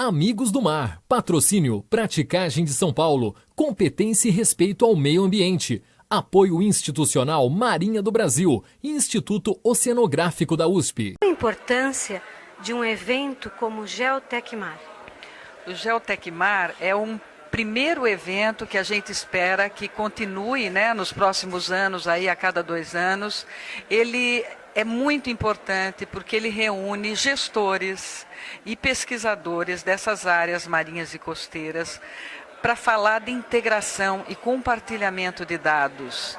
Amigos do Mar, patrocínio, praticagem de São Paulo, competência e respeito ao meio ambiente. Apoio institucional Marinha do Brasil, Instituto Oceanográfico da USP. A importância de um evento como o Geotecmar. O Geotecmar é um primeiro evento que a gente espera que continue, nos próximos anos, aí a cada 2 anos. Ele é muito importante porque ele reúne gestores e pesquisadores dessas áreas marinhas e costeiras para falar de integração e compartilhamento de dados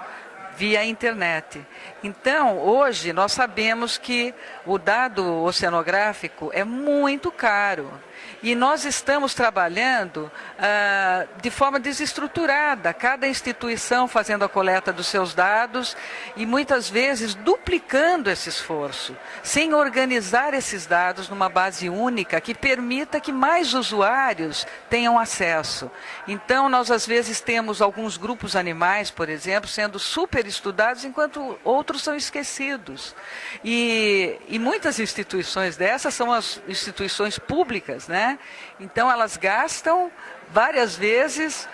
via internet. Então, hoje, nós sabemos que o dado oceanográfico é muito caro. E nós estamos trabalhando de forma desestruturada, cada instituição fazendo a coleta dos seus dados e muitas vezes duplicando esse esforço, sem organizar esses dados numa base única que permita que mais usuários tenham acesso. Então, nós às vezes temos alguns grupos animais, por exemplo, sendo super estudados enquanto outros são esquecidos. E muitas instituições dessas são as instituições públicas, Então elas gastam várias vezes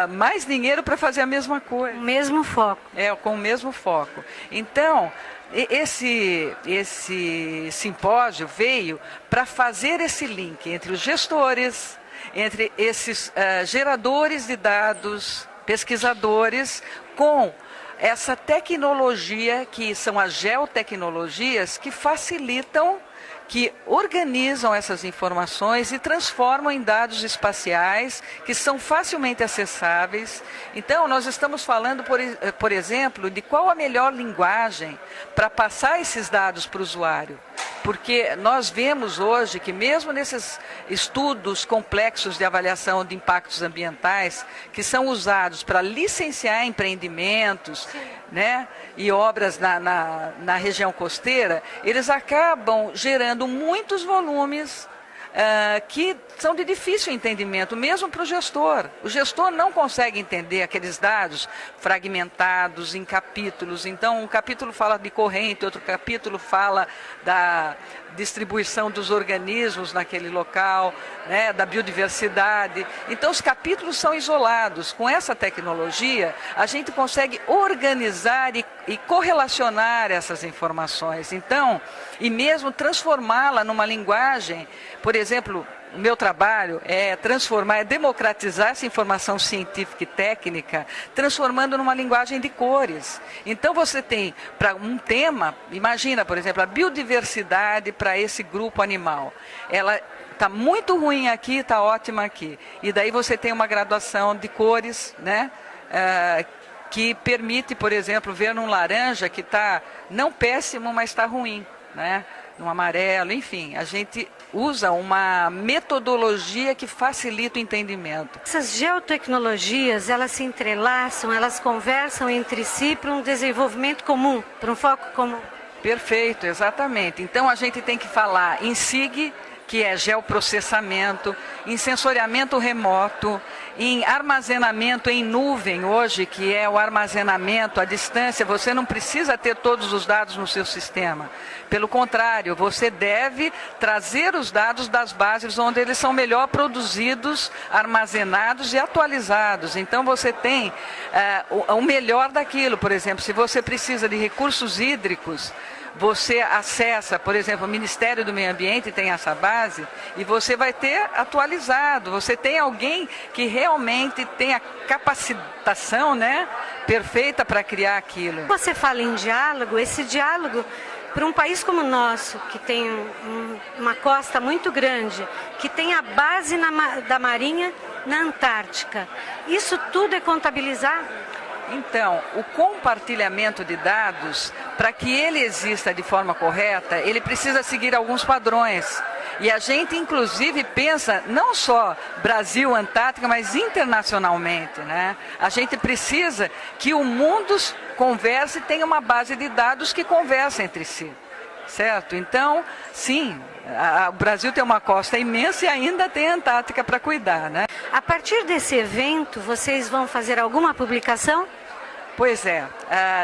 mais dinheiro para fazer a mesma coisa. O mesmo foco. Com o mesmo foco. Então, esse simpósio veio para fazer esse link entre os gestores, entre esses geradores de dados, pesquisadores, com essa tecnologia que são as geotecnologias que facilitam, que organizam essas informações e transformam em dados espaciais que são facilmente acessáveis. Então, nós estamos falando, por exemplo, de qual a melhor linguagem para passar esses dados para o usuário. Porque nós vemos hoje que mesmo nesses estudos complexos de avaliação de impactos ambientais, que são usados para licenciar empreendimentos, e obras na região costeira, eles acabam gerando muitos volumes que são de difícil entendimento, mesmo para o gestor. O gestor não consegue entender aqueles dados fragmentados em capítulos. Então, um capítulo fala de corrente, outro capítulo fala da distribuição dos organismos naquele local, da biodiversidade. Então, os capítulos são isolados. Com essa tecnologia, a gente consegue organizar e correlacionar essas informações. Então, e mesmo transformá-la numa linguagem, por exemplo, o meu trabalho é democratizar essa informação científica e técnica, transformando numa linguagem de cores. Então você tem, para um tema, imagina, por exemplo, a biodiversidade para esse grupo animal. Ela está muito ruim aqui, está ótima aqui. E daí você tem uma graduação de cores, que permite, por exemplo, ver num laranja que está não péssimo, mas está ruim, no amarelo, enfim, a gente usa uma metodologia que facilita o entendimento. Essas geotecnologias, elas se entrelaçam, elas conversam entre si para um desenvolvimento comum, para um foco comum. Perfeito, exatamente. Então a gente tem que falar em SIG, que é geoprocessamento, em sensoriamento remoto, em armazenamento em nuvem hoje, que é o armazenamento à distância. Você não precisa ter todos os dados no seu sistema. Pelo contrário, você deve trazer os dados das bases onde eles são melhor produzidos, armazenados e atualizados. Então você tem o melhor daquilo. Por exemplo, se você precisa de recursos hídricos, você acessa, por exemplo, o Ministério do Meio Ambiente tem essa base e você vai ter atualizado. Você tem alguém que realmente tem a capacitação, perfeita para criar aquilo. Você fala em diálogo, esse diálogo para um país como o nosso, que tem uma costa muito grande, que tem a base da Marinha na Antártica. Isso tudo é contabilizar? Então, o compartilhamento de dados, para que ele exista de forma correta, ele precisa seguir alguns padrões. E a gente, inclusive, pensa não só Brasil, Antártica, mas internacionalmente, A gente precisa que o mundo converse e tenha uma base de dados que conversa entre si, certo? Então, sim, o Brasil tem uma costa imensa e ainda tem a Antártica para cuidar, A partir desse evento, vocês vão fazer alguma publicação? Pois é,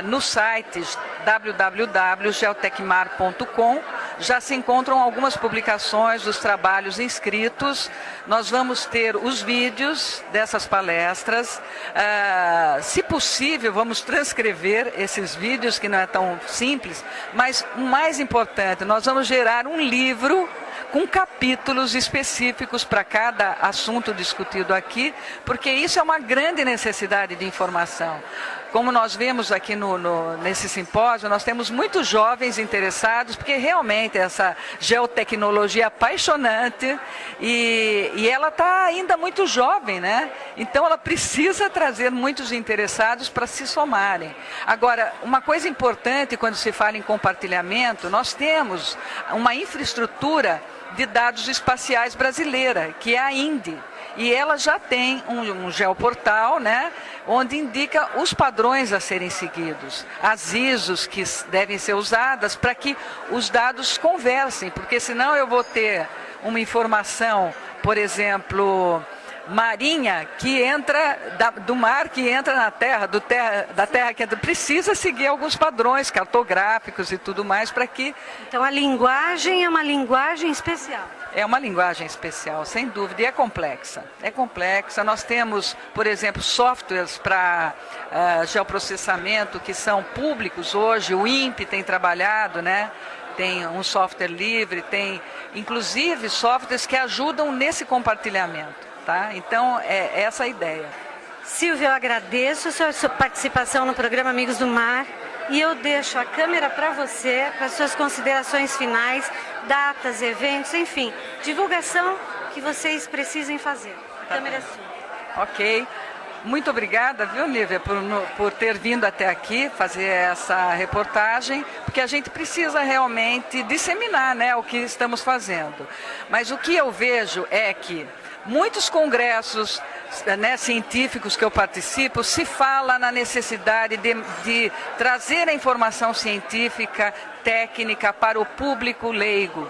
no site www.geotecmar.com já se encontram algumas publicações dos trabalhos inscritos. Nós vamos ter os vídeos dessas palestras. Se possível, vamos transcrever esses vídeos, que não é tão simples, mas o mais importante, nós vamos gerar um livro com capítulos específicos para cada assunto discutido aqui, porque isso é uma grande necessidade de informação. Como nós vemos aqui nesse simpósio, nós temos muitos jovens interessados, porque realmente essa geotecnologia é apaixonante e ela está ainda muito jovem, né? Então ela precisa trazer muitos interessados para se somarem. Agora, uma coisa importante quando se fala em compartilhamento, nós temos uma infraestrutura de dados espaciais brasileira, que é a INDE. E ela já tem um geoportal, né, onde indica os padrões a serem seguidos, as ISOs que devem ser usadas para que os dados conversem, porque senão eu vou ter uma informação, por exemplo, marinha que entra do mar, que entra na terra, da terra que entra, precisa seguir alguns padrões cartográficos e tudo mais para que... Então a linguagem é uma linguagem especial. É uma linguagem especial, sem dúvida, e é complexa. É complexa. Nós temos, por exemplo, softwares para geoprocessamento que são públicos hoje. O INPE tem trabalhado, né? Tem um software livre, tem inclusive softwares que ajudam nesse compartilhamento. Tá? Então, é essa a ideia. Silvia, eu agradeço a sua participação no programa Amigos do Mar e eu deixo a câmera para você, para as suas considerações finais, datas, eventos, enfim, divulgação que vocês precisem fazer. A câmera é sua. Ok. Muito obrigada, viu, Nívia, por ter vindo até aqui fazer essa reportagem, porque a gente precisa realmente disseminar, né, o que estamos fazendo. Mas o que eu vejo é que muitos congressos, né, científicos que eu participo, se fala na necessidade de trazer a informação científica, técnica para o público leigo,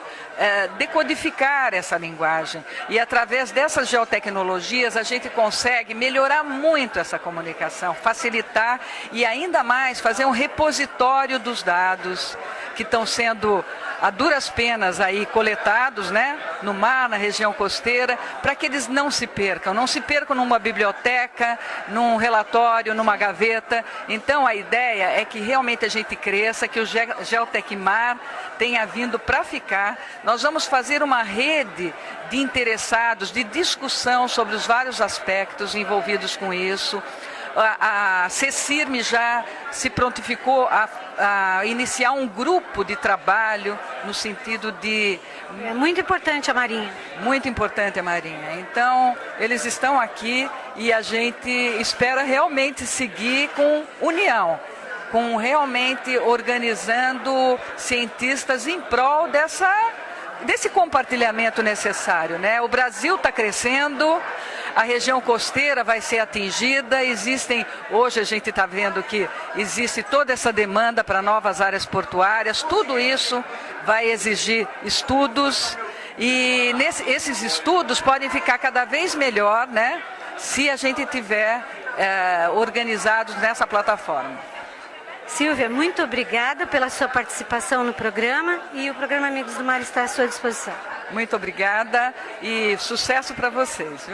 decodificar essa linguagem. E através dessas geotecnologias a gente consegue melhorar muito essa comunicação, facilitar e ainda mais fazer um repositório dos dados que estão sendo a duras penas aí coletados, né, no mar, na região costeira, para que eles não se percam numa biblioteca, num relatório, numa gaveta. Então a ideia é que realmente a gente cresça, que o Geotecmar tenha vindo para ficar. Nós vamos fazer uma rede de interessados, de discussão sobre os vários aspectos envolvidos com isso. A CECIRM já se prontificou a iniciar um grupo de trabalho no sentido de... É muito importante a Marinha. Muito importante a Marinha. Então, eles estão aqui e a gente espera realmente seguir com união, com realmente organizando cientistas em prol desse compartilhamento necessário, né? O Brasil está crescendo, a região costeira vai ser atingida, hoje a gente está vendo que existe toda essa demanda para novas áreas portuárias, tudo isso vai exigir estudos e esses estudos podem ficar cada vez melhor, né, se a gente tiver organizados nessa plataforma. Silvia, muito obrigada pela sua participação no programa e o programa Amigos do Mar está à sua disposição. Muito obrigada e sucesso para vocês.